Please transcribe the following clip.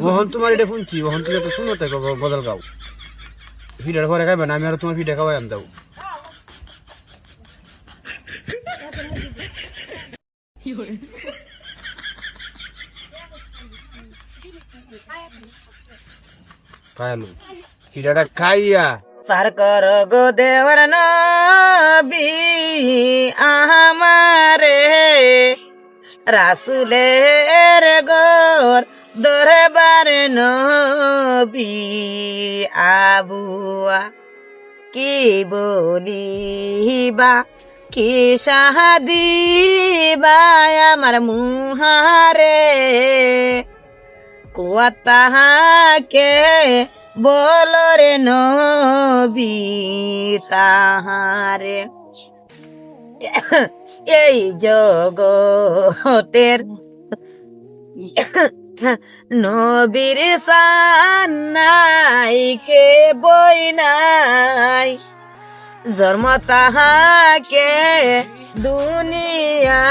ওহন তোমার এটা শুনছি ওহন তুমি একটু শুনো তো গজল গাও ফিডার পরে খাইবে না আমি আর তোমার ফিডা খাওয়াই আনতাম খাইলো ফিডাটা খাইয়া পার কর গো দেওয়ার নবী আমারে রাসুলের গোর দরবার নবী আবুয়া কি বলিবা কি সাহাদিবা আমার মুহারে কুয়া তাহাকে বলো রে নবী তাহারে এই জগতের নবীর সান নাই কে বই নাই জন্ম তাহাকে দুনিয়া